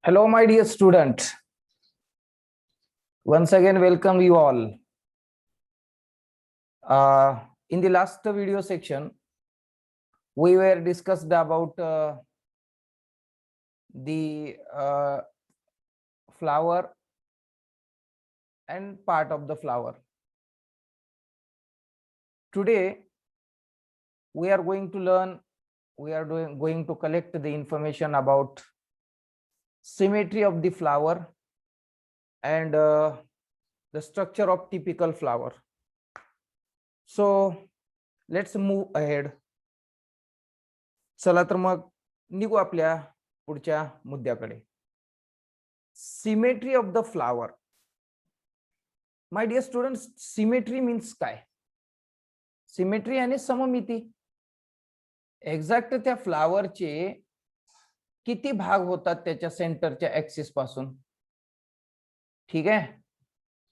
Hello, my dear student. Once again, welcome you all. In the last video section, we were discussed about the flower and part of the flower. Today, we are going to learn. We are going to collect the information about symmetry of the flower and the structure of typical flower. So let's move ahead. चला तर मग निघू आपल्या पुढच्या मुद्द्याकडे. Symmetry of the flower. My dear students, symmetry means काय? Symmetry आणि सममिती. एक्झॅक्ट त्या फ्लावरचे किती भाग होतात त्याच्या सेंटरच्या ऍक्सिस पासून. ठीक आहे,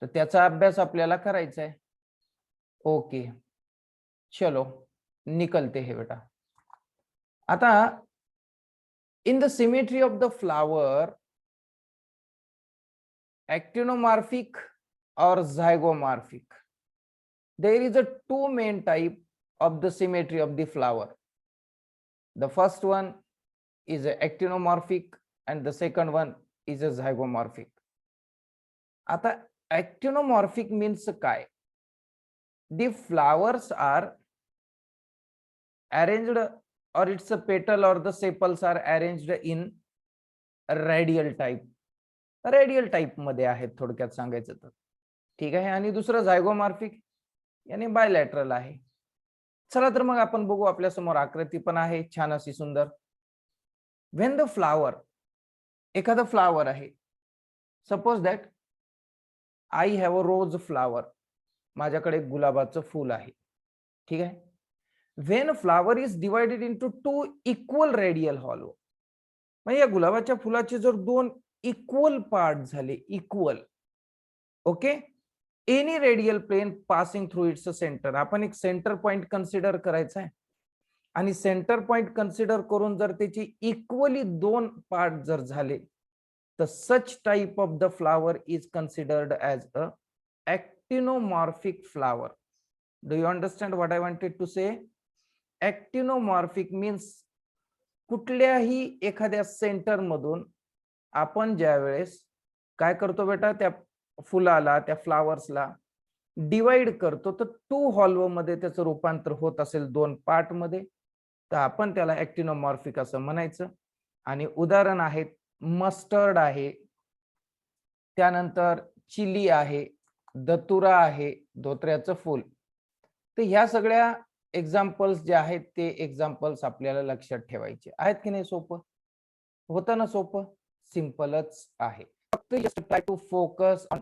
तर त्याचा अभ्यास आपल्याला करायचा आहे. ओके, चलो निकलते हैं बेटा. आता in the symmetry of the flower, actinomorphic or zygomorphic, there is a two main type of the symmetry of the flower. The first one is a actinomorphic and the second one is a zygomorphic. आता actinomorphic means काय? The flowers are arranged, or its a petal or the sepals are arranged in radial type. Radial type मध्ये आहेत थोडक्यात सांगायचं तर. ठीक आहे, आणि दुसरं झायगोमॉर्फिक यानी बायलॅटरल आहे. चला तर मग आपण बघू. आपल्या समोर आकृती पण आहे छान अशी सुंदर. व्हेन द फ्लावर, एखादा फ्लावर आहे. Suppose that I have a rose flower. माझ्याकडे गुलाबाचं फूल आहे. ठीक आहे. When flower is divided into two equal radial hollow, म्हणजे या गुलाबाच्या फुलाचे जर दोन इक्वल पार्ट झाले, equal, okay, any radial plane passing through its center. आपण एक सेंटर पॉइंट कन्सिडर करायचा आहे आणि सेंटर पॉइंट कन्सिडर करून जर त्याची इक्वली दोन पार्ट जर झाले तर such type of the flower is considered as a actinomorphic flower. Do you understand what I wanted to say? Actinomorphic means कुठल्याही एखाद्या सेंटर मधून आपण ज्या वेळेस काय करतो बेटा, त्या फुलाला, त्या फ्लावर्सला डिवाइड करतो तर टू हॉलो मध्ये त्याचं रूपांतर होत असेल दोन पार्ट मध्ये, तर आपण त्याला ॲक्टिनोमॉर्फिक असं म्हणायचं. आणि उदाहरण आहेत मस्टर्ड आहे, त्यानंतर चिली आहे, दतुरा आहे, धोत्र्याचं फूल. तर ह्या सगळ्या एक्झाम्पल्स जे आहेत ते एक्झाम्पल्स आपल्याला लक्षात ठेवायचे आहेत की नाही. सोपं होतं ना? सोपं सिंपलच आहे. फक्त just try to focus on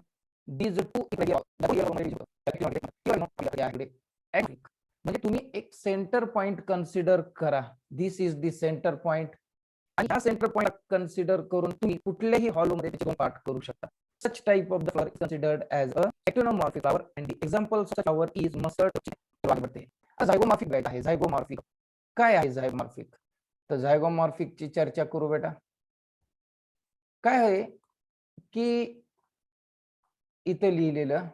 these two. म्हणजे तुम्ही एक सेंटर पॉइंट कन्सिडर करा. This is the center point, आणि हा सेंटर पॉइंट कन्सिडर करून तुम्ही कुठल्याही हॉलो मध्ये त्याचे पार्ट करू शकता. Such type of the flower is considered as a actinomorphic flower and the examples of the flower is mustard. झायगोमॉर्फिक काय आहे? झायगोमॉर्फिक काय आहे? झायगोमॉर्फिक, तर झायगोमॉर्फिक ची चर्चा करू बेटा. काय आहे की इथे लिहिलेलं,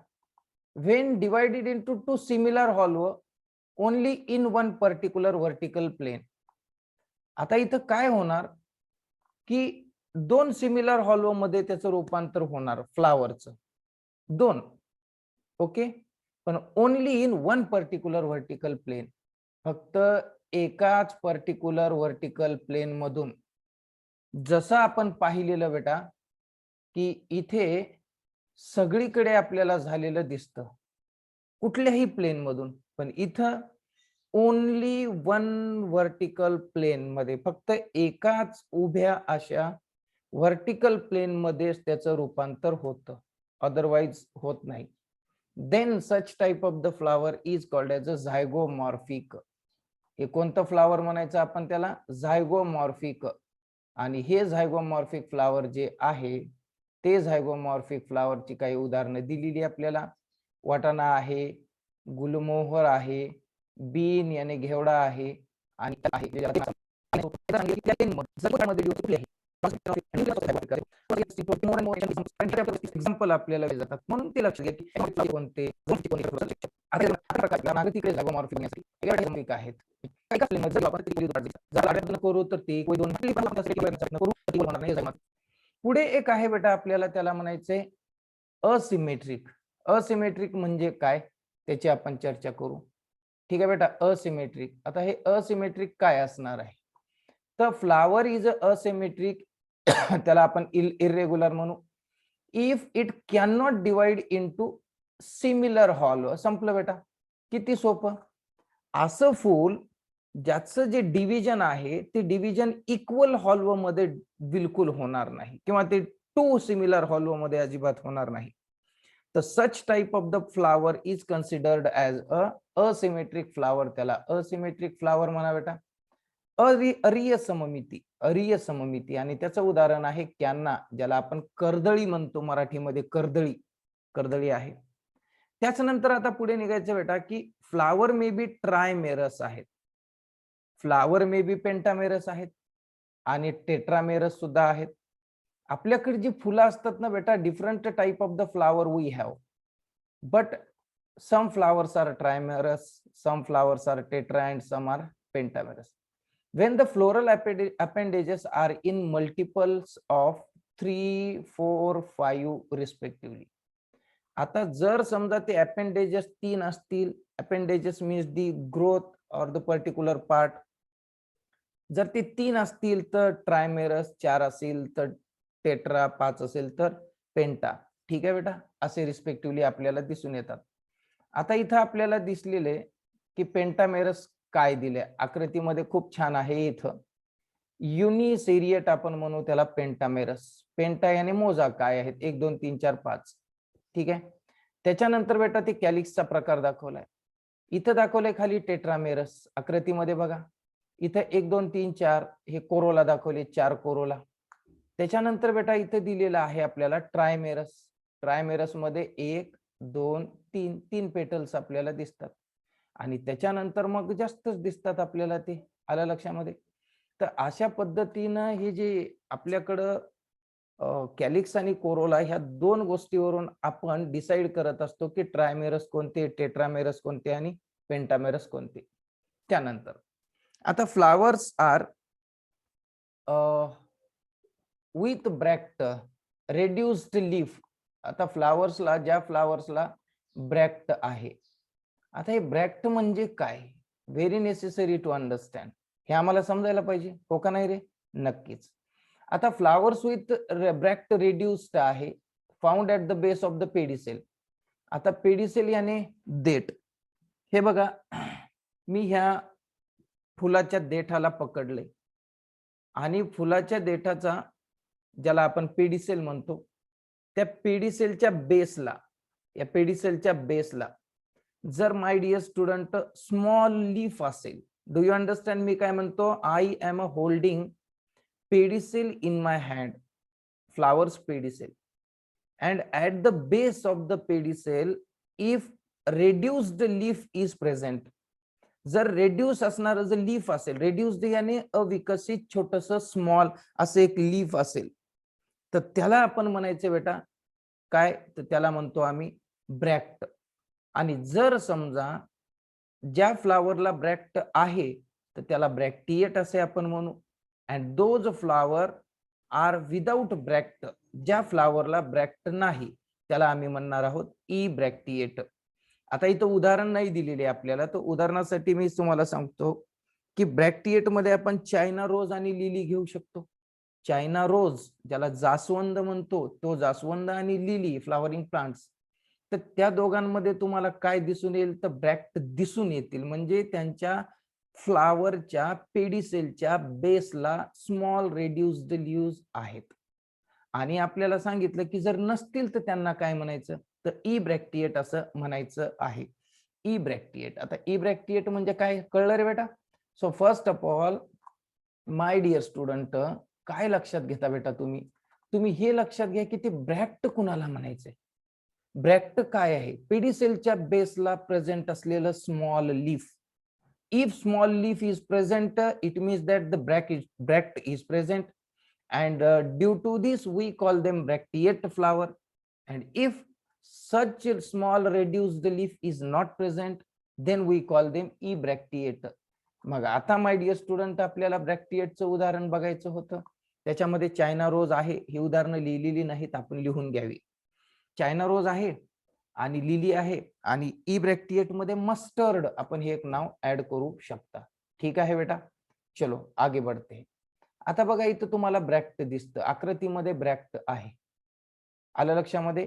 when divided into two similar hollow only in one particular vertical plane. आता इथं काय होणार की दोन सिमिलर हॉलो मध्ये त्याचं रूपांतर होणार फ्लावरचं, दोन, ओके, पण only in one particular vertical plane. फक्त एकाच पर्टिक्युलर व्हर्टिकल प्लेन मधून. जसं आपण पाहिलेलं बेटा की इथे सगळीकडे आपल्याला झालेलं दिसतं कुठल्याही प्लेन मधून, पण इथं ओनली वन व्हर्टिकल प्लेन मध्ये, फक्त एकाच उभ्या अशा व्हर्टिकल प्लेन मध्येच त्याचं रूपांतर होतं, अदरवाइज होत नाही. Then such type of the flower is called as a zygomorphic. हे कोणतं फ्लावर म्हणायचं आपण त्याला? झायगोमॉर्फिक. आणि हे झायगोमॉर्फिक फ्लावर जे आहे ते झायगोमॉर्फिक फ्लावरची काही उदाहरणं दिलेली आपल्याला. वाटाणा आहे, गुलमोहर आहे, बीन याने घेवडा आहे, आणि एक्झाम्पल आपल्याला जातात, म्हणून ते लक्षात घ्या की कोणते आहेत करू तर ते पुढे एक आहे बेटा, आपल्याला त्याला म्हणायचंय असिमेट्रिक. असिमेट्रिक म्हणजे काय त्याची आपण चर्चा करू. ठीक आहे बेटा, असिमेट्रिक. आता हे असिमेट्रिक काय असणार आहे, तर फ्लावर इज असिमेट्रिक त्याला आपण इरेग्युलर म्हणू if it can not divide into similar hall. संपलं बेटा, किती सोपं. असं फूल ज्याचं जे डिव्हिजन आहे ते डिव्हिजन इक्वल हॉल्व मध्ये बिलकुल होणार नाही, किंवा ते टू सिमिलर हॉल्व मध्ये अजिबात होणार नाही. तर such type of the flower is considered as asymmetric flower. त्याला असिमेट्रिक फ्लावर म्हणा बेटा. अरिय सममिती, अरिय सममिती. आणि त्याचं उदाहरण आहे कॅन्ना, ज्याला आपण कर्दळी म्हणतो मराठीमध्ये. कर्दळी, कर्दळी आहे. त्याच्यानंतर आता पुढे निघायचं बेटा की फ्लावर मे बी ट्रायमेरस आहेत, फ्लावर मे बी पेंटामेरस आहेत, आणि टेट्रामेरस सुद्धा आहेत. आपल्याकडे जी फुलं असतात ना बेटा, different type of the flower we have, but some flowers are trimerous, some flowers are tetra, and some are pentamerous. When the floral appendages are in multiples of 3, 4, 5 respectively. आता जर समजा ते appendages 3 असतील, appendages means the growth or the particular part, जर ते 3 असतील तर ट्रायमेरस, 4 असेल तर टेट्रा, 5 असेल तर पेंटा. ठीक आहे बेटा, असे रिस्पेक्टिव्हली आपल्याला दिसून येतात. आता इथं आपल्याला दिसलेले की पेंटामेरस काय दिले आकृतीमध्ये, खूप छान आहे. इथं युनिसेरिएट आपण म्हणू त्याला पेंटामेरस. पेंटा याने मोजा काय आहेत, 1 2 3 4 5. ठीक आहे. त्याच्यानंतर बेटा ते कॅलिक्सचा प्रकार दाखवलाय. इथं दाखवलंय खाली टेट्रामेरस आकृतीमध्ये बघा. इथं 1 2 3 4 हे कोरोला दाखवले, 4 कोरोला. त्याच्यानंतर बेटा इथं दिलेलं आहे आपल्याला ट्रायमेरस. ट्रायमेरस मध्ये 1 2 3 3 पेटल्स आपल्याला दिसतात, आणि त्याच्यानंतर मग जास्तच दिसतात आपल्याला ते. आलं लक्षामध्ये. तर अशा पद्धतीनं हे जे आपल्याकडं कॅलिक्स आणि कोरोला ह्या 2 गोष्टीवरून आपण डिसाइड करत असतो की ट्रायमेरस कोणते, टेट्रामेरस कोणते, आणि पेंटामेरस कोणते. त्यानंतर आता flowers R with ब्रॅक्ट reduced leaf. आता फ्लावर्सला, ज्या फ्लावर्सला ब्रॅक्ट आहे, आता हे ब्रॅक्ट म्हणजे काय, व्हेरी नेसेसरी टू अंडरस्टँड. हे आम्हाला समजायला पाहिजे, हो का नाही रे? नक्कीच. आता फ्लावर्स विथ ब्रॅक्ट रेड्युस्ड आहे, found at the base of the pedicel. आता पेडिसेल याने देठ. हे बघा, मी ह्या फुलाच्या देठाला पकडले, आणि फुलाच्या देठाचा, ज्याला आपण पेडिसेल म्हणतो, त्या पेडिसेलच्या बेसला, या पेडिसेलच्या बेसला जर my dear student small leaf असेल, डू यू अंडरस्टँड मी काय म्हणतो? I am holding pedicel in my hand, flowers pedicel, and at the base of the pedicel if reduced leaf is present. जर रेड्यूस असणार जर लीफ असेल, reduced याने अविकसित छोटस स्मॉल असं एक लीफ असेल, तर त्याला आपण म्हणायचं बेटा काय, तर त्याला म्हणतो आम्ही ब्रॅक्ट. आणि जर समजा ज्या फ्लावरला ब्रॅक्ट आहे तर त्याला ब्रॅक्टिएट असे आपण म्हणू. And those flower are without bract, ज्या फ्लावरला ब्रॅक्ट नाही त्याला आम्ही म्हणणार आहोत ई ब्रॅक्टिएट. आता इथं उदाहरण नाही दिलेले आपल्याला, तर उदाहरणासाठी मी तुम्हाला सांगतो की ब्रॅक्टिएट मध्ये आपण चायना रोज आणि लिली घेऊ शकतो. चायना रोज, ज्याला जास्वंद म्हणतो, तो जास्वंद, आणि लिली फ्लावरिंग प्लांट्स, तर त्या दोघांमध्ये तुम्हाला काय दिसून येईल, तर ब्रॅक्ट दिसून येतील. म्हणजे त्यांच्या फ्लावरच्या पेडिसेलच्या बेसला स्मॉल रेड्युस्ड लीव्स आहेत. आणि आपल्याला सांगितलं की जर नसतील तर त्यांना काय म्हणायचं, तर ई ब्रॅक्टिएट असं म्हणायचं आहे. Ebracteate. आता ई ब्रॅक्टिएट म्हणजे काय, कळलं रे बेटा? So first of all my dear student, काय लक्षात घेता बेटा तुम्ही, तुम्ही हे लक्षात घ्या की ते ब्रॅक्ट कुणाला म्हणायचंय. ब्रॅक्ट काय आहे, पेडिसेलच्या बेसला प्रेझेंट असलेलं small leaf. If small leaf is present, it means that the bract is present, and due to this we call them bracteate flower. And if such a small reduced leaf is not present, then we call them ebracteate. मग आता माय dear student आपल्याला ब्रॅक्टिएटचं उदाहरण बघायचं होतं. त्याच्यामध्ये China रोज आहे, ही उदाहरणं लिहिलेली नाहीत, आपण लिहून घ्यावी. चायना रोज आहे आणि लिली आहे आणि इब्रॅक्टिएट मध्ये मस्टर्ड आपण हे एक नाव ऍड करू शकता. ठीक आहे बेटा, चलो आगे बढ़ते. आता बघा इथं तुम्हाला ब्रॅक्ट दिसतं, आकृतीमध्ये ब्रॅक्ट आहे, आलं लक्षामध्ये.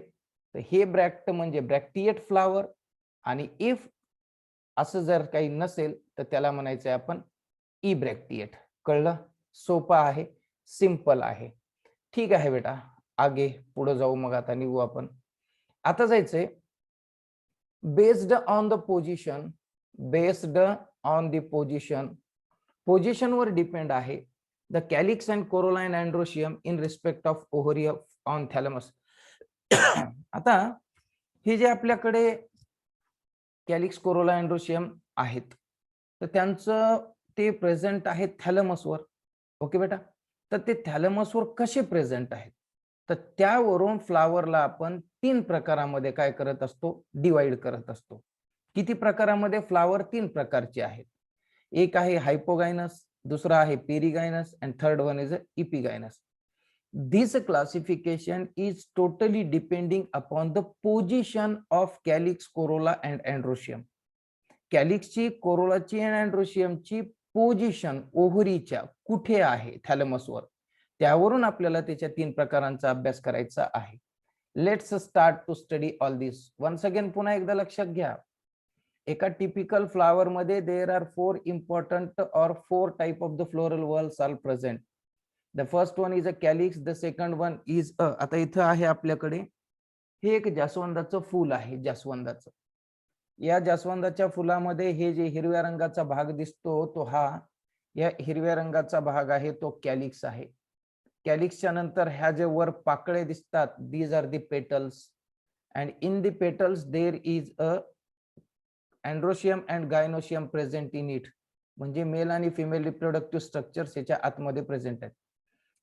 तर हे ब्रॅक्ट म्हणजे ब्रॅक्टिएट फ्लावर, आणि इफ असं जर काही नसेल तर त्याला म्हणायचंय आपण इब्रॅक्टिएट. कळलं? सोपं आहे, सिंपल आहे. ठीक आहे बेटा, आगे पुढे जाऊ. मग आता निघू आपण. आता जायचंय based on the position, based on the position वर डिपेंड आहे the calyx and corolline androecium in respect of ovary on thalamus. आता हे जे आपल्याकडे कॅलिक्स कोरोला अँड्रोशियम आहेत तर त्यांचं ते प्रेझेंट आहे थॅलमसवर. ओके बेटा, तर ते थॅलमसवर कसे प्रेझेंट आहेत तर त्यावरून फ्लावरला आपण 3 प्रकारामध्ये काय करत असतो, डिवाइड करत असतो. किती प्रकारामध्ये? फ्लावर 3 प्रकारचे आहेत. एक आहे हायपोगायनस, दुसरा आहे perigynous, and third one is epigynous. This classification is totally depending upon the position of calyx, corolla and androecium. कॅलिक्सची, कोरोलाची आणि अँड्रोशियमची पोझिशन ओव्हरीच्या कुठे आहे थॅलमसवर, त्यावरून आपल्याला त्याच्या 3 प्रकारांचा अभ्यास करायचा आहे. Let's start to study all this. Once again पुन्हा एकदा लक्षात घ्या. एका टिपिकल फ्लावर मध्ये देर आर 4 इम्पॉर्टंट और 4 type of the floral whorls are present. The first one is a calyx, the second one is आता इथं आहे आपल्याकडे हे एक जास्वंदाचं फूल आहे, जास्वंदाचं. या जास्वंदाच्या फुलामध्ये हे जे हिरव्या रंगाचा भाग दिसतो तो हा या हिरव्या रंगाचा भाग आहे तो कॅलिक्स आहे. कॅलिक्सच्या नंतर ह्या जे वर पाकळे दिसतात, these are the petals, and in the petals there is a androecium and gynoecium present in it. म्हणजे मेल आणि फिमेल रिप्रोडक्टिव्ह स्ट्रक्चर्स याच्या आतमध्ये प्रेझेंट आहेत.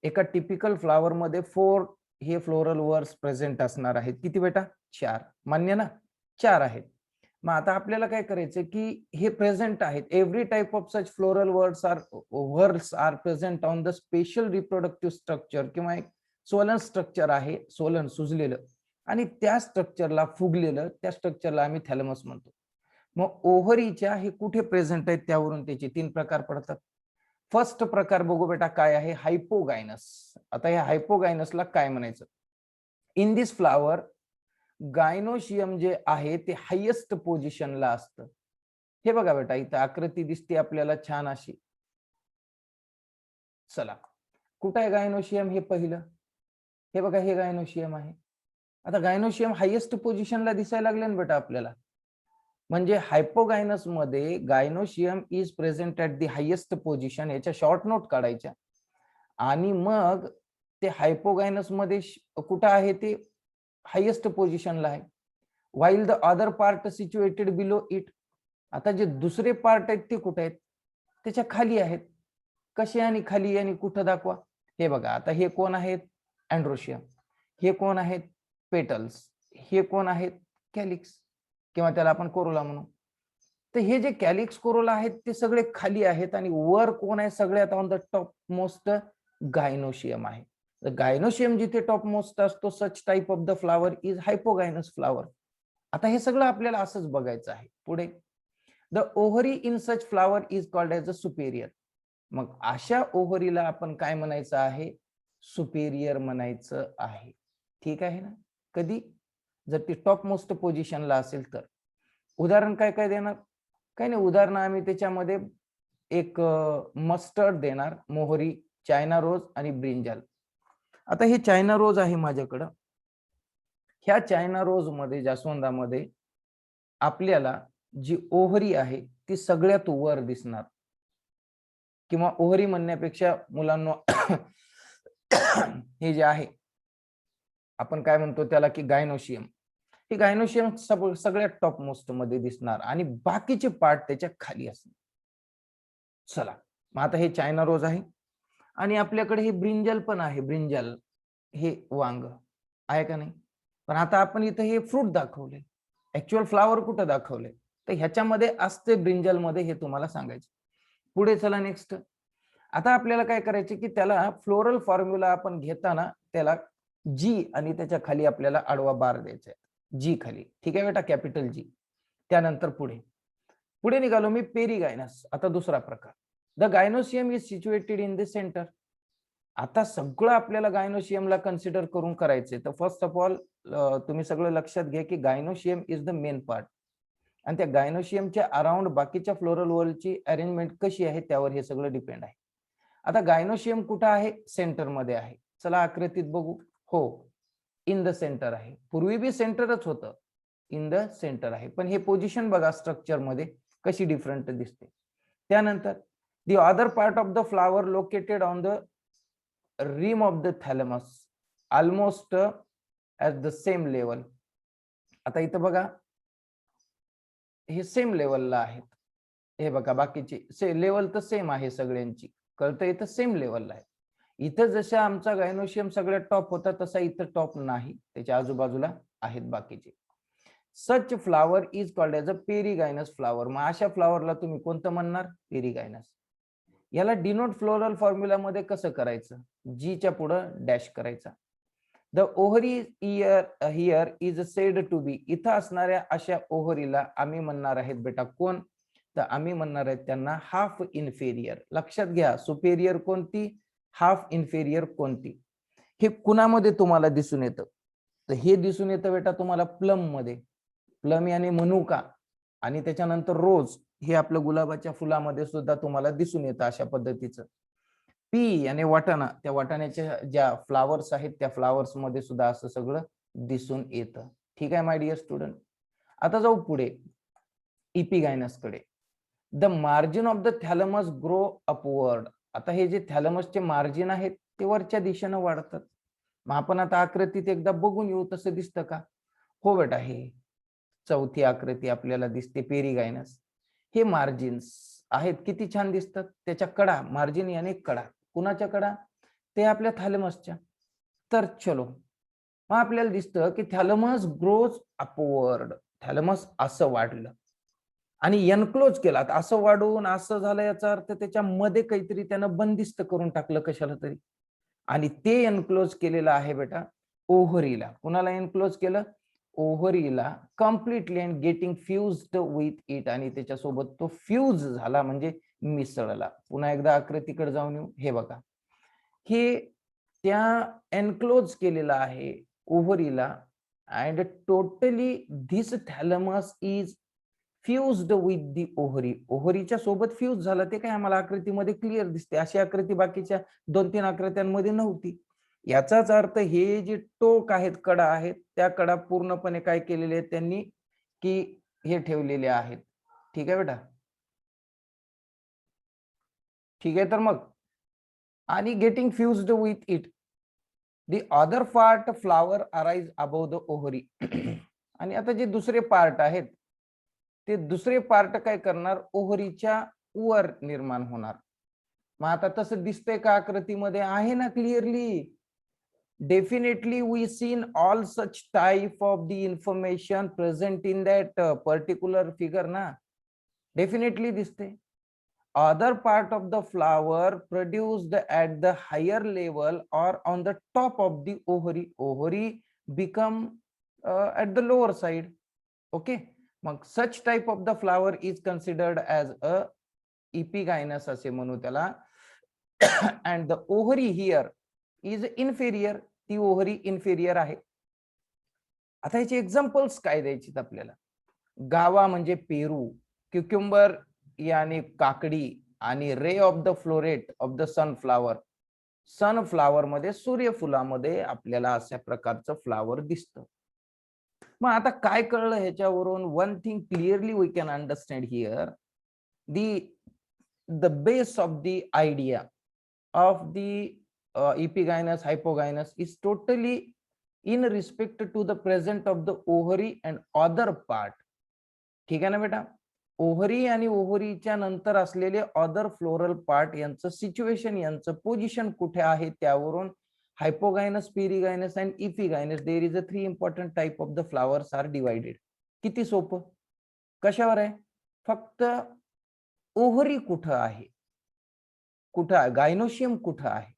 एका टिपिकल फ्लावर मध्ये 4 हे फ्लोरल वर्ड्स प्रेझेंट असणार आहेत. किती बेटा? 4. मान्य ना? 4 आहेत. मग आता आपल्याला काय करायचं की हे प्रेझेंट आहेत. Every type of such floral whorls are present on the special reproductive structure, किंवा एक सोलन स्ट्रक्चर आहे, सोलन सुजलेलं, आणि त्या स्ट्रक्चरला फुगलेलं, त्या स्ट्रक्चरला आम्ही थॅलमस म्हणतो. मग ओव्हरीच्या हे कुठे प्रेझेंट आहेत त्यावरून त्याचे 3 प्रकार पडतात. फर्स्ट प्रकार बघू बेटा काय आहे, हायपोगायनस. आता या हायपोगायनसला काय म्हणायचं? इन दिस फ्लावर गायनोशियम जे आहे ते हायेस्ट पोझिशनला असतं. हे बघा बेटा, इथं आकृती दिसते आपल्याला छान अशी. चला, कुठं आहे गायनोशियम? हे पहिलं, हे बघा, हे गायनोशियम आहे. आता गायनोशियम हायेस्ट पोझिशनला दिसायला लागले ना बेटा आपल्याला. म्हणजे हायपोगायनस मध्ये gynoecium is present at the highest position. याच्या शॉर्ट नोट काढायच्या. आणि मग ते हायपोगायनस मध्ये कुठं आहे? ते हायेस्ट पोझिशनला आहे. While the other part situated below it. आता जे दुसरे पार्ट आहेत ते कुठे आहेत? त्याच्या खाली आहेत. कसे आणि खाली आणि कुठं दाखवा? हे बघा, आता हे कोण आहेत? अँड्रोशियम. हे कोण आहेत? पेटल्स. हे कोण आहेत? कॅलिक्स, किंवा त्याला आपण कोरोला म्हणू. तर हे जे कॅलिक्स, कोरोला आहेत ते सगळे खाली आहेत, आणि वर कोण आहे सगळ्यात on the top most? Gynoecium आहे. गायनोशियम जिथे टॉप मोस्ट असतो, such type of the flower is hypogynous flower. आता हे सगळं आपल्याला असंच बघायचं आहे. पुढे, the ovary in such flower is called as a superior. मग अशा ओव्हरीला आपण काय म्हणायचं आहे? सुपेरियर म्हणायचं आहे. ठीक आहे ना? कधी? जर ती टॉप मोस्ट पोझिशनला असेल तर. उदाहरण काय काय देणार? काही नाही, उदाहरण आम्ही त्याच्यामध्ये एक मस्टर्ड देणार, मोहरी, चायना रोज आणि ब्रिंजल. आता हे चायना रोज आहे माझ्याकडं. ह्या चायना रोज मध्ये, जास्वंदामध्ये आपल्याला जी ओव्हरी आहे ती सगळ्यात वर दिसणार, किंवा ओव्हरी म्हणण्यापेक्षा मुलांना हे जे आहे आपण काय म्हणतो त्याला की गायनोशियम. हे गायनोशियम सगळ्यात टॉप मोस्ट मध्ये दिसणार आणि बाकीचे पार्ट त्याच्या खाली असणार. चला, मग आता हे चायना रोज आहे. आणि आपल्याकडे हे ब्रिंजल पण आहे, ब्रिंजल हे वांग आहे का नाही. पण आता आपण इथं हे फ्रूट दाखवले, ऍक्च्युअल फ्लावर कुठं दाखवले, तर ह्याच्यामध्ये असते ब्रिंजल मध्ये, हे तुम्हाला सांगायचं. पुढे चला नेक्स्ट. आता आपल्याला काय करायचे की त्याला फ्लोरल फॉर्म्युला आपण घेताना त्याला जी आणि त्याच्या खाली आपल्याला आडवा बार द्यायचा आहे, जी खाली. ठीक आहे बेटा, कॅपिटल जी. त्यानंतर पुढे पुढे निघालो मी, पेरीगायनस. आता दुसरा प्रकार, the gynoecium is situated in the centre. आता सगळं आपल्याला गायनोशियमला कन्सिडर करून करायचंय. तर फर्स्ट ऑफ ऑल तुम्ही सगळं लक्षात घ्या की gynoecium is the main part, आणि त्या गायनोशियमच्या अराउंड बाकीच्या फ्लोरल वॉलची अरेंजमेंट कशी आहे त्यावर हे सगळं डिपेंड आहे. आता गायनोशियम कुठं आहे, सेंटर मध्ये आहे. चला आकृतीत बघू. हो, इन द सेंटर आहे. पूर्वी बी सेंटरच होतं, इन द सेंटर आहे, पण हे पोझिशन बघा स्ट्रक्चर मध्ये कशी डिफरंट दिसते. त्यानंतर the other part of the flower located on the rim of the thalamus almost at the same level. आता इथं बघा हे सेम लेवलला आहेत. हे बघा बाकीची लेवल तर सेम आहे सगळ्यांची, कळतं, इथं सेम लेवलला आहे. इथं जसं आमचा गायनोशियम सगळ्यात टॉप होता तसा इथं टॉप नाही, त्याच्या आजूबाजूला आहेत बाकीचे. Such flower is called as a perigynous flower. मग अशा फ्लावरला तुम्ही कोणतं म्हणणार, पेरीगायनस. याला डिनोट फ्लोरल फॉर्म्युला मध्ये कसं करायचं, जी च्या पुढं डॅश करायचा. The ovary here is said to be. इथं असणाऱ्या अशा ओहरीला आम्ही म्हणणार आहेत बेटा कोण, तर आम्ही म्हणणार आहेत त्यांना हाफ इन्फेरियर. लक्षात घ्या, सुपेरियर कोणती, हाफ इन्फेरियर कोणती. हे कुणामध्ये तुम्हाला दिसून येतं, तर हे दिसून येतं बेटा तुम्हाला प्लम मध्ये. प्लम याने मनुका, आणि त्याच्यानंतर रोज, हे आपलं गुलाबाच्या फुलामध्ये सुद्धा तुम्हाला दिसून येतं अशा पद्धतीचं. पी आणि वाटाणा, त्या वाटाण्याच्या ज्या फ्लावर्स आहेत त्या फ्लावर्स मध्ये सुद्धा असं सगळं दिसून येतं. ठीक आहे माय डिअर स्टुडंट. आता जाऊ पुढे इपिगायनस कडे. The margin of the thalamus grow upward. आता हे जे थॅलमसचे मार्जिन आहेत ते वरच्या दिशेनं वाढतात. मग आपण आता आकृतीत एकदा बघून येऊ, तसं दिसतं का. हो बेटा, हे चौथी आकृती आपल्याला दिसते, पेरीगायनस. हे मार्जिन्स आहेत, किती छान दिसतात. त्याच्या कडा, मार्जिन याने कडा, कुणाच्या कडा, ते आपल्या थॅलमसच्या. तर चलो, मग आपल्याला दिसतं की थॅलमस ग्रोज अपवर्ड. थॅलमस असं वाढलं आणि एनक्लोज केला. असं वाढून असं झालं, याचा अर्थ त्याच्यामध्ये काहीतरी त्यानं बंदिस्त करून टाकलं कशाला तरी, आणि ते एनक्लोज केलेलं आहे बेटा ओव्हरीला. कुणाला एनक्लोज केलं, ओव्हरीला completely, and getting fused with it. आणि त्याच्यासोबत तो फ्यूज झाला म्हणजे मिसळला. पुन्हा एकदा आकृतीकडे जाऊन येऊ. हे बघा, हे त्या एनक्लोज केलेला आहे ओव्हरीला, and totally this thalamus is fused with the ovary. ओव्हरीच्या सोबत फ्यूज झाला, ते काय आम्हाला आकृतीमध्ये क्लिअर दिसते. अशी आकृती बाकीच्या 2-3 आकृत्यांमध्ये नव्हती. याचाच अर्थ हे जे टोक आहेत, कडा आहेत, त्या कडा पूर्णपणे काय केलेले आहेत त्यांनी, की हे ठेवलेले आहेत. ठीक आहे बेटा, ठीक आहे. तर मग, आणि getting fused with it the other part flower arise above the ovary. आणि आता जे दुसरे पार्ट आहेत ते दुसरे पार्ट काय करणार, ओव्हरीच्या वर निर्माण होणार. मग आता तसं दिसतंय का आकृतीमध्ये, आहे ना clearly. Definitely we seen all such type of the information present in that particular figure ना. डेफिनेटली दिसते. other part of the flower produced at the higher level or on the top of the ovary. Ovary become at the lower side. Okay, मग such type of the flower is considered as a epigynous असे म्हणू त्याला. and the ovary here is inferior. ती ovary inferior आहे. आता याचे examples काय द्यायचे आपल्याला. गावा म्हणजे पेरू, क्युक्युंबर यानी काकडी, आणि ray of the floret of the sunflower. Sunflower मध्ये, सूर्यफुलामध्ये आपल्याला अशा प्रकारचं फ्लावर दिसतं. मग आता काय कळलं ह्याच्यावरून, one thing clearly we can understand here, the base of the idea of the epigynous hypogynous is totally in respect to the present of the ovary and other part. ठीक है ना बेटा. ओहरी आणि ओहरीच्या नंतर असलेले अदर फ्लोरल पार्ट यांचं situation, यांचं पोझिशन कुठे आहे त्यावरून hypogynous, perigynous and epigynous there is a 3 important type of the flowers are divided. किती सोपं. कशावर आहे? फक्त ओहरी कुठं आहे, कुठं आहे, गायनोशियम कुठं आहे.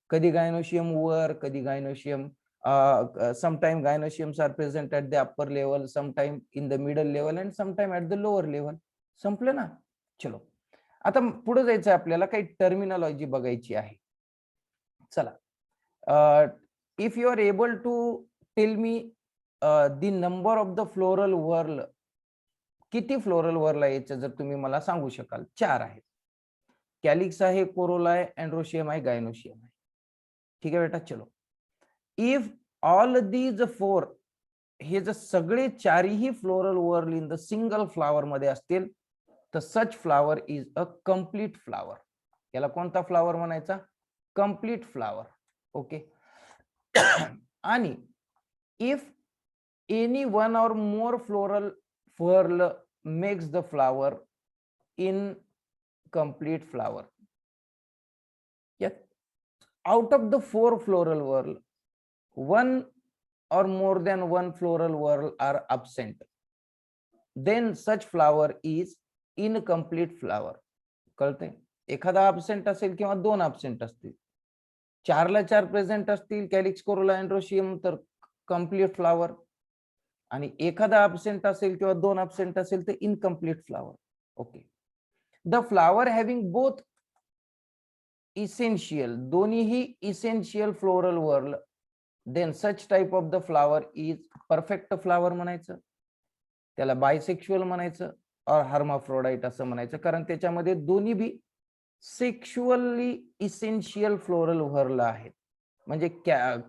कधी गायनोशियम वर, कधी gynoecium sometime gynoeciums are present at the upper level, sometime in the middle level and sometime at the lower level. संपलं ना. चलो आता पुढे जायचं आपल्याला, काही टर्मिनॉलॉजी बघायची आहे. चला, if you are able to tell me the number of the floral whorl, किती फ्लोरल वर्ल यायचं जर तुम्ही मला सांगू शकाल. 4 आहेत. कॅलिक्स आहे, कोरोला आहे, अँड्रोशियम आहे, गायनोशियम आहे. ठीक आहे बेटा. चलो, इफ ऑल दीज 4 हे जर सगळे चारही floral whorl in the single flower मध्ये असतील तर such flower is a complete flower. याला कोणता फ्लावर म्हणायचा? Complete flower. ओके. आणि if any one or more floral whorl makes the flower in complete flower. Yes. Out of the 4 floral whorl, one or more than one floral whorl are absent. Then such flower is incomplete flower. कळते? एखादा absent असेल किंवा 2 absent असतील. 4 ला 4 present असतील, calyx, corolla, androecium, तर complete flower. आणि एखादा absent असेल किंवा 2 absent असेल तर incomplete flower. Okay. The flower having both essential, दोन्हीही essential floral whorl, then such type of the flower is perfect flower म्हणायचं, त्याला बायसेक्शुअल म्हणायचं, और हर्माफ्रोडाइट असं म्हणायचं, कारण त्याच्यामध्ये दोन्ही भी सेक्शुअली इसेन्शियल फ्लोरल whorl आहेत. म्हणजे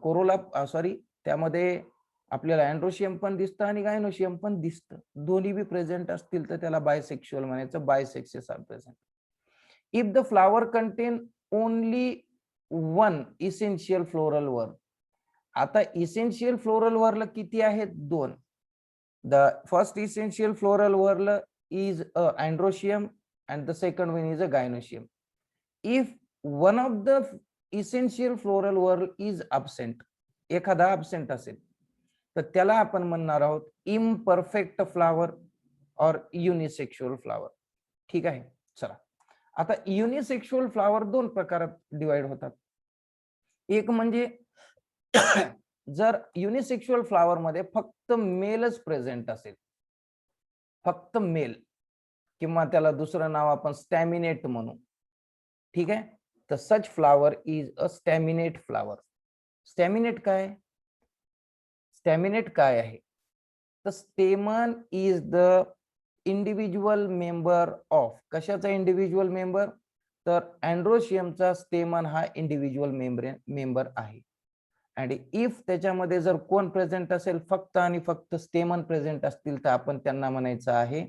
कोरोला सॉरी त्यामध्ये आपल्याला अँड्रोशियम पण दिसतं आणि गायनोशियम पण दिसतं. दोन्ही बी प्रेझेंट असतील तर त्याला बायसेक्शुअल म्हणायचं. Bisexes are present. If the flower contain only one essential floral whorl. आता इसेन्शियल फ्लोरल वर्ल किती आहेत? 2. The first essential floral whorl is a androecium and the second one is a gynoecium. If one of the essential floral whorl is absent, एखादा absent असेल तर त्याला आपण म्हणणार आहोत इम्परफेक्ट फ्लावर और युनिसेक्शुअल फ्लावर. ठीक आहे. चला, आता युनिसेक्शुअल फ्लावर 2 प्रकारात डिवाइड होतात. एक म्हणजे जर युनिसेक्शुअल फ्लावर मध्ये फक्त मेलच प्रेझेंट असेल, फक्त मेल, किंवा त्याला दुसरं नाव आपण स्टॅमिनेट म्हणू. ठीक आहे. तर such flower is a स्टॅमिनेट flower. स्टॅमिनेट काय? स्टॅमिनेट काय आहे? तर स्टेमन is the individual member of, कशाचा इंडिव्हिज्युअल मेंबर? तर अँड्रोशियमचा स्टेमन हा इंडिव्हिज्युअल मेंबर आहे. आणि इफ त्याच्यामध्ये जर कोण प्रेझेंट असेल, फक्त आणि फक्त स्टेमन प्रेझेंट असतील, तर आपण त्यांना म्हणायचं आहे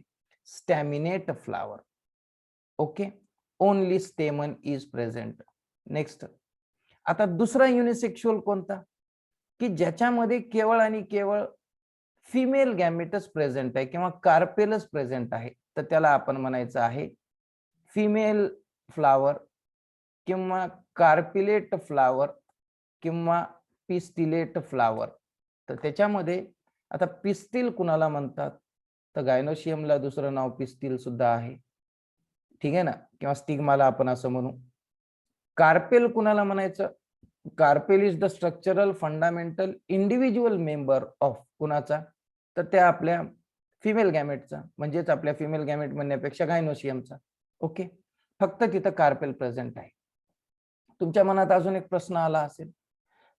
staminate flower. Okay. Only stamen is present. Next, आता दुसरा युनिसेक्शुअल कोणता? की ज्याच्यामध्ये केवळ आणि केवळ फिमेल गॅमेटच प्रेझेंट आहे किंवा कार्पेलच प्रेझेंट आहे, तर त्याला आपण म्हणायचं आहे फिमेल फ्लावर किंवा कार्पिलेट फ्लावर किंवा पिस्टिलेट फ्लावर. तर त्याच्यामध्ये आता पिस्टिल कुणाला म्हणतात? तर गायनोशियमला दुसरं नाव पिस्टिल सुद्धा आहे. ठीक आहे ना, किंवा स्टिग्माला आपण असं म्हणू. कार्पेल कुणाला म्हणायचं? Carpel is the structural fundamental individual member of कुणाचा? तर त्या आपल्या फिमेल गॅमेटचा, म्हणजेच आपल्या फिमेल गॅमेट म्हणण्यापेक्षा गायनोशियमचा. ओके. फक्त तिथं कार्पेल प्रेझेंट आहे. तुमच्या मनात अजून एक प्रश्न आला असेल,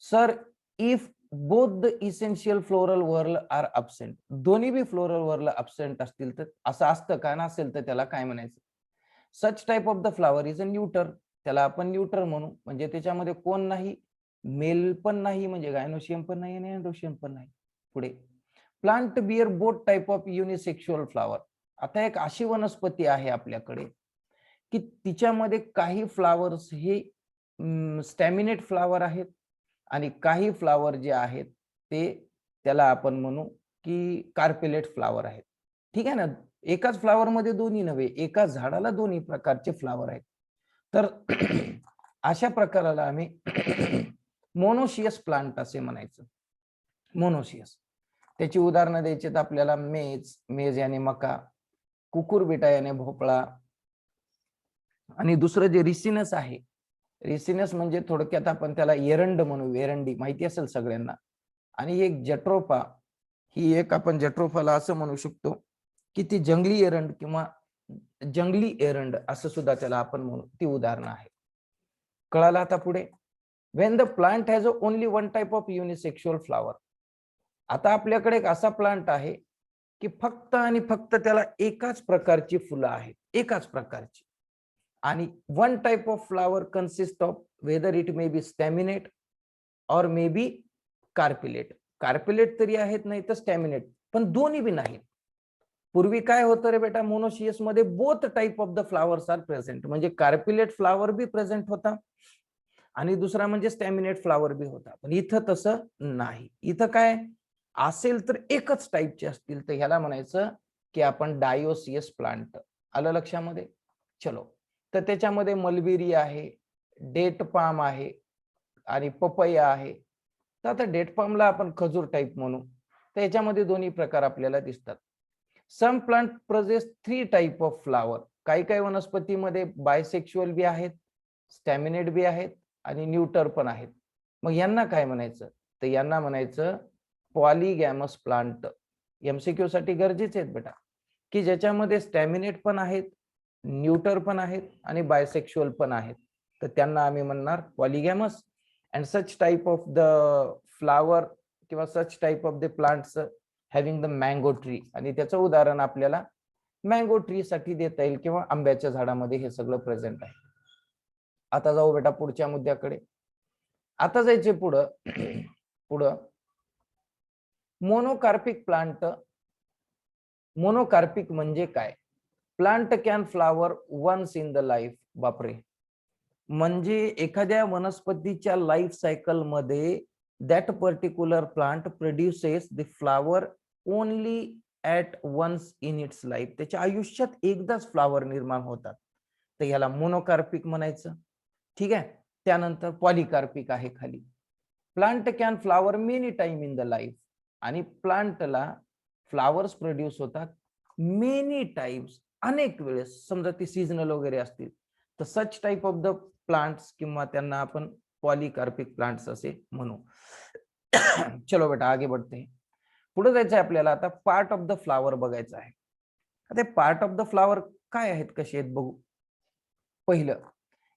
sir if both the essential floral whorl are absent, दोन्ही बी फ्लोरल वर्ल अब्सेंट असतील तर असं असतं का? नसेल तर त्याला काय म्हणायचं? सच type of the flower is a neuter. त्याला आपण न्यूटर म्हणू, म्हणजे त्याच्यामध्ये कोण नाही, मेल पण नाही, म्हणजे गायनोशियम पण नाही आणि अँड्रोशियम पण नाही. पुढे, plant bear both type of unisexual flower. आता एक अशी वनस्पती आहे आपल्याकडे की तिच्यामध्ये काही फ्लावर्स हे स्टॅमिनेट फ्लावर आहेत आणि काही फ्लावर जे आहेत ते त्याला आपण म्हणू की कार्पेलेट फ्लावर आहेत. ठीक आहे ना. एकाच फ्लावर मध्ये दोन्ही नव्हे, एकाच झाडाला दोन्ही प्रकारचे फ्लावर आहेत. तर अशा प्रकाराला आम्ही मोनोशियस प्लांट असे म्हणायचं. मोनोशियस. त्याची उदाहरणं द्यायची तर आपल्याला मेज, मेज याने मका, कुकुरबिटा याने भोपळा, आणि दुसरं जे रिसिनस आहे, रिसिनस म्हणजे थोडक्यात आपण त्याला एरंड म्हणू, एरंडी माहिती असेल सगळ्यांना. आणि एक जट्रोफा, ही एक आपण जट्रोफाला असं म्हणू शकतो की ती जंगली एरंड किंवा जंगली एरंड असं सुद्धा त्याला आपण म्हणू, ती उदाहरणं आहे. कळालं आता पुढे? When the plant has only one type of unisexual flower. आता आपल्याकडे एक असा प्लांट आहे की फक्त आणि फक्त त्याला एकाच प्रकारची फुलं आहेत, एकाच प्रकारची. आणि one type of flower consist of whether it may be staminate or may बी कार्पिलेट. कार्पिलेट तरी आहेत नाही तर स्टॅमिनेट, पण दोन्ही बी नाहीत. पूर्वी काय होतं रे बेटा, मोनोशियस मध्ये both type of the flowers are present, म्हणजे कार्पिलेट फ्लावर बी प्रेझेंट होता आणि दुसरा म्हणजे स्टॅमिनेट फ्लावर बी होता. पण इथं तसं नाही. इथं काय असेल तर एकच टाईपचे असतील, तर ह्याला म्हणायचं की आपण डायोसियस प्लांट. आलं लक्षामध्ये? चलो, तर त्याच्यामध्ये मलबेरी आहे, डेट पाम आहे आणि पपया आहे. तर आता डेट पामला आपण खजूर टाईप म्हणू, तर याच्यामध्ये दोन्ही प्रकार आपल्याला दिसतात. Some plant produces 3 type of flower. काही काही वनस्पतीमध्ये बायसेक्शुअल बी आहेत, स्टॅमिनेट बी आहेत आणि न्यूटर पण आहेत. मग यांना काय म्हणायचं? तर यांना म्हणायचं पॉलीगॅमस प्लांट. एमसीक्यू साठी गरजेचे आहेत बेटा, की ज्याच्यामध्ये स्टॅमिनेट पण आहेत, न्यूटर पण आहेत आणि बायसेक्शुअल पण आहेत. तर त्यांना आम्ही म्हणणार polygamous. And such type of the flower किंवा such type of the plants having the mango tree. आणि त्याचं उदाहरण आपल्याला मँगो ट्री साठी देता येईल किंवा आंब्याच्या झाडामध्ये हे सगळं प्रेझेंट आहे. आता जाऊ बेटा पुढच्या मुद्द्याकडे. आता जायचे पुढं पुढं मोनोकार्पिक प्लांट. मोनोकार्पिक म्हणजे काय? Plant can flower once in the life. बापरे, म्हणजे एखाद्या वनस्पतीच्या लाईफ सायकल मध्ये that particular plant produces the flower only at once in its life. त्याच्या आयुष्यात एकदाच फ्लावर निर्माण होतात, तर याला मोनोकार्पिक म्हणायचं. ठीक आहे. त्यानंतर पॉलीकार्पिक आहे खाली. Plant can flower many time in the life. आणि प्लांटला फ्लावर्स प्रोड्यूस होतात मेनी टाइम्स, अनेक वेळेस. समजा ती सीजनल वगैरे असतील तर such type of the plants किंवा त्यांना आपण पॉलीकार्पिक प्लांट्स असे म्हणू. चलो बेटा आगे बढ़ते. पुढे जायचं आहे आपल्याला. आता पार्ट ऑफ द फ्लावर बघायचं आहे. आता पार्ट ऑफ द फ्लावर काय आहेत, कसे आहेत बघू. पहिलं,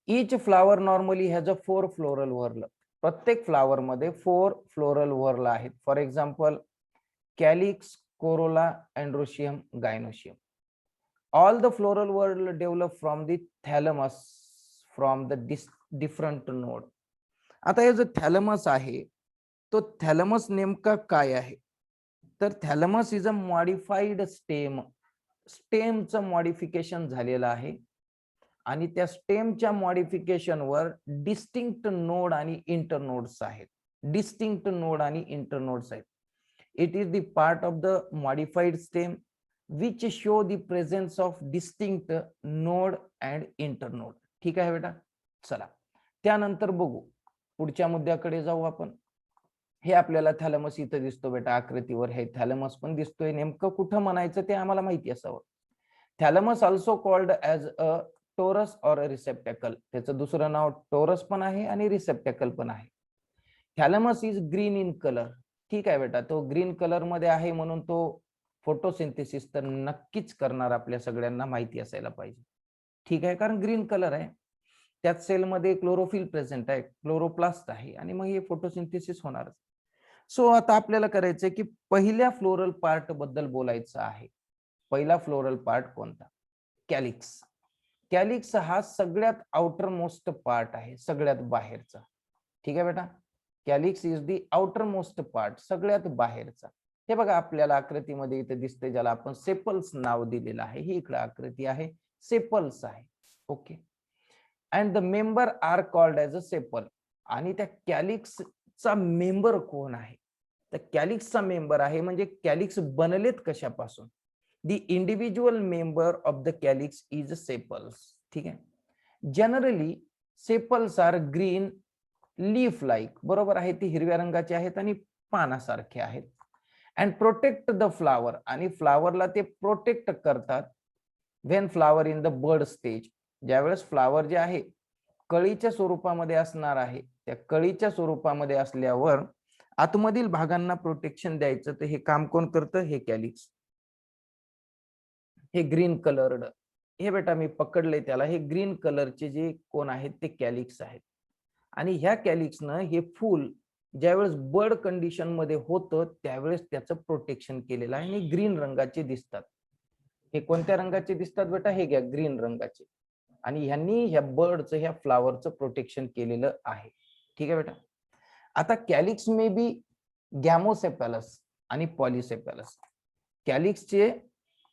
each flower normally has a 4 floral whorl. प्रत्येक फ्लावर मध्ये 4 फ्लोरल व्हर्ल आहेत. For example calyx, corolla, androecium, gynoecium. All the floral whorl develop from the thalamus from the different node. आता हे जो थॅलमस आहे तो थॅलमस नेमका काय आहे? तर thalamus is a modified stem. स्टेमचं मॉडिफिकेशन झालेलं आहे आणि त्या स्टेमच्या मॉडिफिकेशनवर डिस्टिंक्ट नोड आणि इंटरनोड्स आहेत. डिस्टिंक्ट नोड आणि इंटरनोड्स आहेत. It is the part of the modified stem which show the presence of distinct node and internode. ठीक आहे बेटा. चला त्यानंतर बघू, पुढच्या मुद्द्याकडे जाऊ आपण. हे आपल्याला थॅलमस इथं दिसतो बेटा आकृतीवर. हे थॅलमस पण दिसतोय. नेमकं कुठं म्हणायचं ते आम्हाला माहिती असावं. Thalamus also called as a torus और रिसेप्टॅकल. त्याचं दुसरं नाव टोरस पण आहे आणि रिसेप्टॅकल पण आहे. थॅलमस इज ग्रीन इन कलर. ठीक आहे बेटा, तो ग्रीन कलर मध्ये आहे म्हणून तो फोटोसिंथेसिस तर नक्कीच करणार, आपल्या सगळ्यांना माहिती असायला पाहिजे. ठीक आहे, कारण ग्रीन कलर आहे, त्यात सेलमध्ये क्लोरोफिल प्रेझेंट आहे, क्लोरोप्लास्ट आहे आणि मग हे फोटोसिंथेसिस होणारच. सो आता आपल्याला करायचंय की पहिल्या फ्लोरल पार्ट बद्दल बोलायचं आहे. पहिला फ्लोरल पार्ट कोणता? कॅलिक्स. कॅलिक्स हा सगळ्यात आउटर मोस्ट पार्ट आहे, सगळ्यात बाहेरचा. ठीक आहे बेटा, calyx is the outer most part, सगळ्यात बाहेरचा. हे बघा आपल्याला आकृतीमध्ये इथे दिसते, ज्याला आपण सेपल्स नाव दिलेलं आहे. ही इकडे आकृती आहे, सेपल्स आहे. Okay. And the member are called as a sepal. आणि त्या कॅलिक्सचा मेंबर कोण आहे? तर कॅलिक्सचा मेंबर आहे, म्हणजे कॅलिक्स बनलेत कशापासून? The individual member of the calyx is sepals. ठीक आहे. Generally sepals are green leaf like, बरोबर आहे, ती हिरव्या रंगाचे आहेत आणि पानासारखे आहेत. अँड प्रोटेक्ट द फ्लावर, आणि फ्लावरला ते प्रोटेक्ट करतात. When flower in the bud stage, ज्यावेळेस फ्लावर जे आहे कळीच्या स्वरूपामध्ये असणार आहे, त्या कळीच्या स्वरूपामध्ये असल्यावर आतमधील भागांना प्रोटेक्शन द्यायचं, तर हे काम कोण करतं? हे कॅलिक्स. हे ग्रीन कलर्ड, हे बेटा मी पकडले त्याला, हे ग्रीन कलरचे जे कोण आहेत ते कॅलिक्स आहेत. आणि ह्या कॅलिक्सनं हे फूल ज्यावेळेस बर्ड कंडिशन मध्ये होतं त्यावेळेस त्याचं प्रोटेक्शन केलेलं आहे आणि ग्रीन रंगाचे दिसतात. हे कोणत्या रंगाचे दिसतात बेटा? हे घ्या, ग्रीन रंगाचे. आणि ह्यांनी ह्या बर्डचं, ह्या फ्लावरचं प्रोटेक्शन केलेलं आहे. ठीक आहे बेटा. आता कॅलिक्स मे बी गॅमोसेपॅलस आणि पॉलिसेपॅलस. कॅलिक्सचे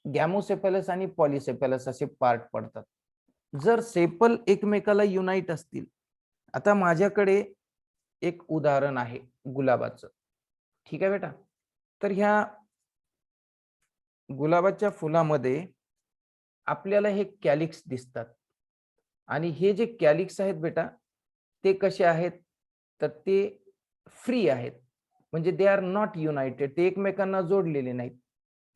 गॅमोसेपॅलस आणि पॉलिसेपॅलस असे पार्ट पडतात. जर सेपल एकमेकाला युनाइट असतील, आता माझ्याकडे एक उदाहरण आहे गुलाबाचं. ठीक आहे बेटा. तर ह्या गुलाबाच्या फुलामध्ये आपल्याला हे कॅलिक्स दिसतात. आणि हे जे कॅलिक्स आहेत बेटा ते कसे आहेत? तर ते फ्री आहेत, म्हणजे दे आर नॉट युनाइटेड, ते एकमेकांना जोडलेले नाहीत.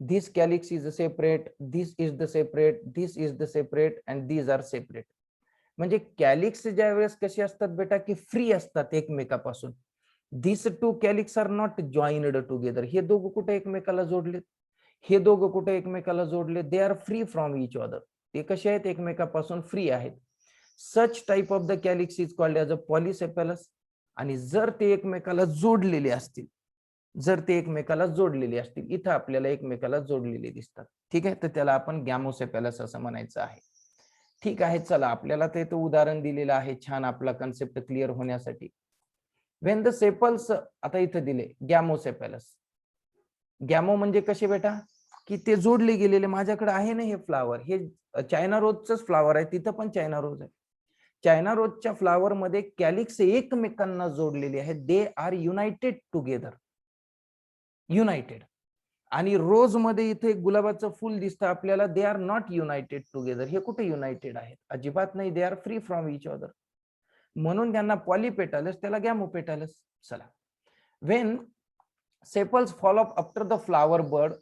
This calyx is separate, this is the separate, this is the separate and these are separate. म्हणजे कॅलिक्स ज्या वेळेस कसे असतात बेटा की फ्री असतात एकमेकापासून. This two calyx are not joined together, हे दोघं कुठे एकमेकाला जोडलेत? हे दोघं कुठे एकमेकाला जोडले? They are free from each other, ते कसे आहेत? एकमेकापासून फ्री आहेत. Such type of the calyx is called as a polysepalous. आणि जर ते एकमेकाला जोडलेले असतील, जर ते एकमेकाला जोडलेले असतील, इथं आपल्याला एकमेकाला जोडलेले दिसतात. ठीक आहे, तर त्याला आपण गॅमोसेपॅलस असं म्हणायचं आहे. ठीक आहे, चला आपल्याला ते उदाहरण दिलेलं आहे छान आपला कन्सेप्ट क्लिअर होण्यासाठी. वेन द सेपल्स, आता इथं दिले गॅमोसेपॅलस. गॅमो म्हणजे कसे बेटा की ते जोडले गेलेले. माझ्याकडे आहे ना हे फ्लावर, हे चायना रोजच फ्लावर आहे, तिथं पण चायना रोज आहे. चायना रोजच्या फ्लावर मध्ये कॅलिक्स एकमेकांना जोडलेले आहेत. They are united together, united. आणि रोज मध्ये इथे एक गुलाबाचं फुल दिसतं आपल्याला, they are not united together, हे कुठे युनाइटेड आहेत? अजिबात नाही, they are free from each other. म्हणून त्यांना पॉलिपेटलस, त्याला गॅमोपेटलस. चला, when sepals fall off after the flower bird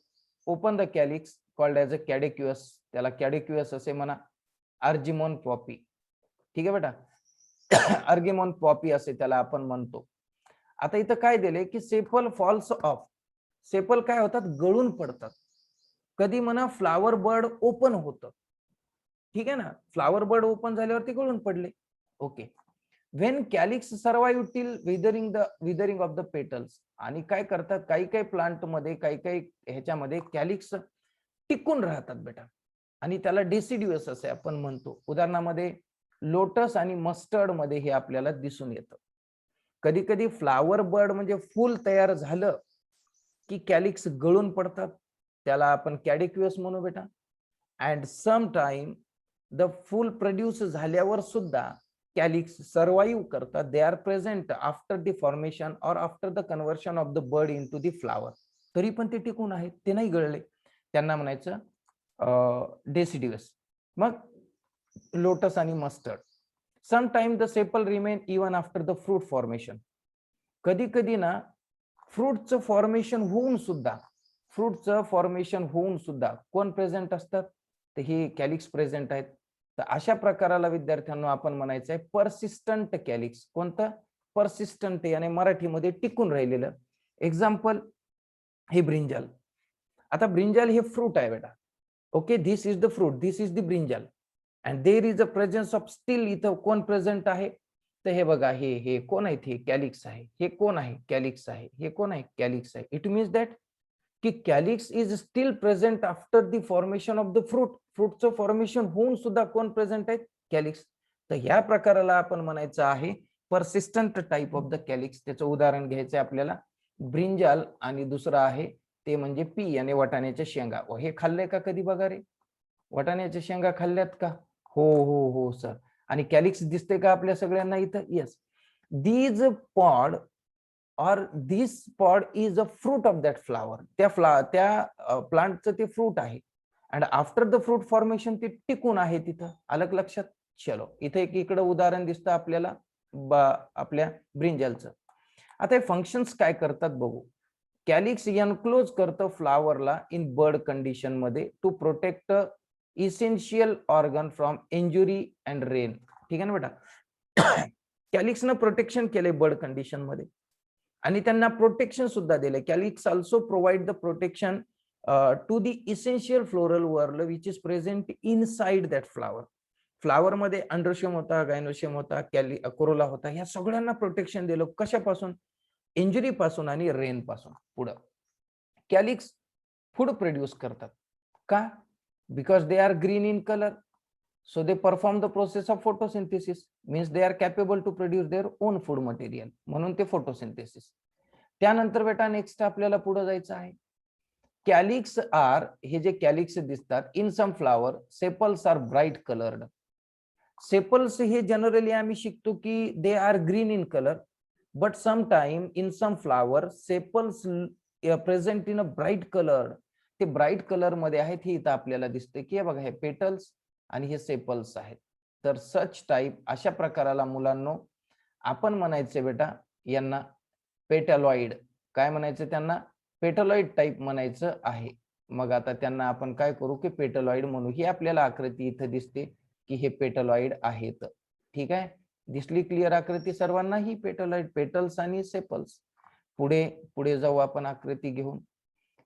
open the calyx called as a caducous, त्याला कॅडेक्युअस असे म्हणा. Argemone poppy. ठीक आहे बेटा, अर्गिमोन पॉपी असे त्याला आपण म्हणतो. आता इथं काय दिले की सेपल फॉल्स ऑफ, सेपल काय होतात? गळून पडतात. कधी म्हणा फ्लावर बर्ड ओपन होतं. ठीक आहे ना, फ्लावर बर्ड ओपन झाल्यावरती गळून पडले. Okay. When calyx survive till withering of the petals. आणि काय करतात काही काही प्लांट मध्ये, काही काही ह्याच्यामध्ये कॅलिक्स टिकून राहतात बेटा, आणि त्याला डेसिड्युअस असे आपण म्हणतो. उदाहरणामध्ये लोटस आणि मस्टर्ड मध्ये हे आपल्याला दिसून येतं. कधी कधी फ्लावर बर्ड म्हणजे फूल तयार झालं की कॅलिक्स गळून पडतात, त्याला आपण कॅडेक्युअस म्हणू बेटा. And some time the phool produce झाल्यावर सुद्धा कॅलिक्स सर्वाइव्ह करतात. They are present after the formation और after the conversion of the bird into the flower. तरी पण ते टिकून आहेत, ते नाही गळले, त्यांना म्हणायचं डेसिड्युअस. मग लोटस आणि mustard. Some time the sepal remain even after the fruit formation. कधी कधी ना फ्रूटचं फॉर्मेशन होऊन सुद्धा, फ्रूटचं फॉर्मेशन होऊन सुद्धा कोण प्रेझेंट असतात? तर हे कॅलिक्स प्रेझेंट आहेत. तर अशा प्रकाराला विद्यार्थ्यांना आपण म्हणायचं आहे परसिस्टंट कॅलिक्स. कोणतं? परसिस्टंट, याने मराठीमध्ये टिकून राहिलेलं. एक्झाम्पल, हे ब्रिंजल. आता ब्रिंजल हे फ्रूट आहे बेटा. Okay, this is the fruit, this is the brinjal, and there is a presence of steel. इथं कोण प्रेझेंट आहे? तर हे बघा, हे कोण आहेत? हे कॅलिक्स आहे. हे कोण आहे? कॅलिक्स आहे. हे कोण आहे? कॅलिक्स आहे. इट मीन्स दॅट की calyx is still present after the formation of the fruit. फ्रूटचं फॉर्मेशन होऊन सुद्धा कोण प्रेझेंट आहेत? कॅलिक्स. तर ह्या प्रकाराला आपण म्हणायचं आहे persistent type of the calyx. त्याचं उदाहरण घ्यायचं आहे आपल्याला, ब्रिंजाल. आणि दुसरं आहे ते म्हणजे पी याने वटाण्याच्या शेंगा. हे खाल्ले का कधी? बघा रे, वटाण्याच्या शेंगा खाल्ल्यात का? हो हो हो सर. आणि कॅलिक्स दिसते का आपल्या सगळ्यांना इथं? येस. दीज पॉड और this pod is a fruit of that flower. त्या प्लांटचं ते फ्रूट आहे. And after the fruit formation ते टिकून आहे तिथं. अलग लक्षात. चलो इथे एक इकडं उदाहरण दिसतं आपल्याला आपल्या ब्रिंजलचं. आता हे फंक्शन्स काय करतात बघू. कॅलिक्स एनक्लोज करतं फ्लावरला इन बर्ड कंडिशन मध्ये to protect essential organ from injury and rain. ठीक आहे ना बेटा. कॅलिक्सनं प्रोटेक्शन केले बर्ड कंडिशन मध्ये आणि त्यांना प्रोटेक्शन सुद्धा दिले. Calyx also provide the protection to the essential floral whorl which is present inside that flower. Flower मध्ये अंडरशियम होता, गायनोशियम होता, कोरोला होता, ह्या सगळ्यांना प्रोटेक्शन दिलं. कशापासून? इंजुरी पासून आणि रेन पासून. पुढं कॅलिक्स फूड प्रोड्यूस करतात. का? Because they are green in colour. So they perform the process of photosynthesis, means they are capable to produce their own food material. म्हणून ते photosynthesis. त्यानंतर बेटा नेक्स्ट आपल्याला पुढे जायचं आहे. कॅलिक्स आर, हे जे कॅलिक्स दिसतात in some flower, sepals are bright coloured. Sepals हे जनरली आम्ही शिकतो की they are green in colour, but some time in some flower sepals present in a bright colour. ते ब्राईट कलर मध्ये आहेत. हे इथं आपल्याला दिसते की हे बघा, हे पेटल्स आणि हे सेपल्स आहेत. तर सच टाईप अशा प्रकाराला मुलांनो आपण म्हणायचे बेटा यांना पेटलॉइड. काय म्हणायचं त्यांना? पेटलॉइड टाईप म्हणायचं आहे. मग आता त्यांना आपण काय करू की पेटलॉइड म्हणू. ही आपल्याला आकृती इथं दिसते की हे पेटलॉइड आहेत. ठीक आहे, दिसली क्लिअर आकृती सर्वांना ही पेटलॉइड, पेटल्स आणि सेपल्स. पुढे पुढे जाऊ आपण आकृती घेऊन.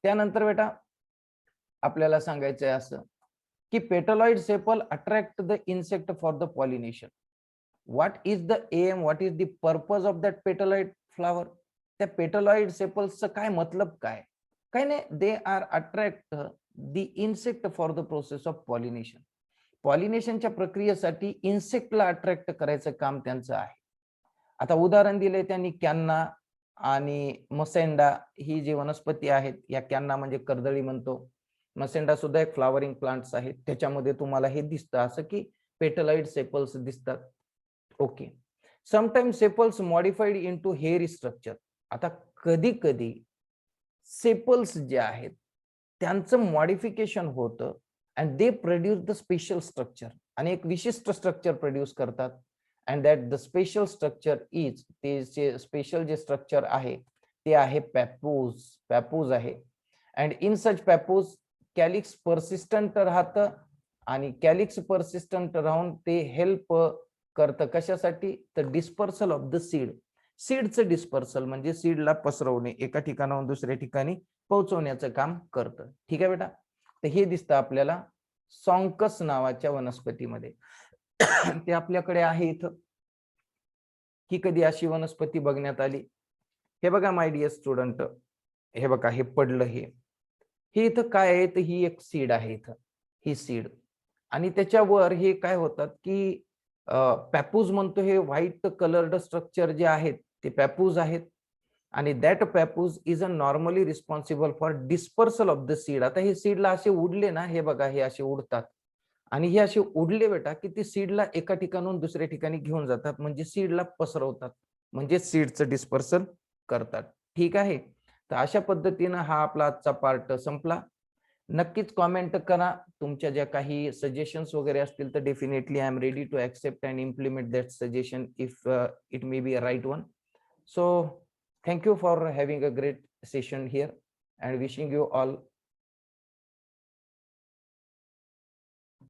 त्यानंतर बेटा आपल्याला सांगायचं आहे असं की petaloid sepal attract the insect for the pollination. What is the um, what is the purpose of that petaloid flower? त्या पेटलॉइड सेपल्सचं काय मतलब काय? काय नाही, they are attract the insect for the process of pollination. पॉलिनेशनच्या प्रक्रियेसाठी इन्सेक्टला अट्रॅक्ट करायचं काम त्यांचं आहे. आता उदाहरण दिले त्यांनी कॅन्ना आणि मसेंडा, ही जी वनस्पती आहेत, या कॅन्ना म्हणजे कर्दळी म्हणतो, मसेंडा सुद्धा एक फ्लावरिंग प्लांट्स आहेत. त्याच्यामध्ये तुम्हाला हे दिसतं असं की पेटलॉइड सेपल्स दिसतात. Okay. Sometimes sepals modified into hair structure. आता कधी कधी सेपल्स जे आहेत त्यांचं मॉडिफिकेशन होतं and they produce the special structure, आणि एक विशिष्ट स्ट्रक्चर प्रोड्यूस करतात. And that the special structure is, ते जे स्पेशल जे स्ट्रक्चर आहे ते आहे पॅपूज. पॅपूज आहे. And in such pappus calyx persistent राहतं, आणि कॅलिक्स परसिस्टंट राहून ते हेल्प करतं कशासाठी? तर डिस्पर्सल ऑफ द सीड. सीडचं डिस्पर्सल म्हणजे सीडला पसरवणे, एका ठिकाणाहून दुसऱ्या ठिकाणी पोहोचवण्याचं काम करतं. ठीक आहे बेटा. तर हे दिसतं आपल्याला सॉन्कस नावाच्या वनस्पतीमध्ये. ते आपल्याकडे आहे इथं. ही कधी अशी वनस्पती बघण्यात आली? हे बघा माय डिअर स्टुडंट, हे बघा हे पडलं, हे इथं काय आहे? तर ही एक सीड आहे इथं, ही सीड. आणि त्याच्यावर हे काय होतात की पॅपूज म्हणतो, हे व्हाईट कलर्ड स्ट्रक्चर जे आहेत ते पॅपूज आहेत. आणि that pappus is a normally responsible for dispersal of the seed. आता हे सीडला असे उडले ना, हे बघा हे असे उडतात, आणि हे असे उडले बेटा की ते सीडला एका ठिकाणून दुसऱ्या ठिकाणी घेऊन जातात, म्हणजे सीडला पसरवतात, म्हणजे सीडचं डिस्पर्सल करतात. ठीक आहे. तर अशा पद्धतीनं हा आपला आजचा पार्ट संपला. नक्कीच कॉमेंट करा. तुमच्या ज्या काही सजेशन्स वगैरे असतील तर definitely I am ready to accept and implement that suggestion if it may be a right one. So thank you for having a great session here and wishing you all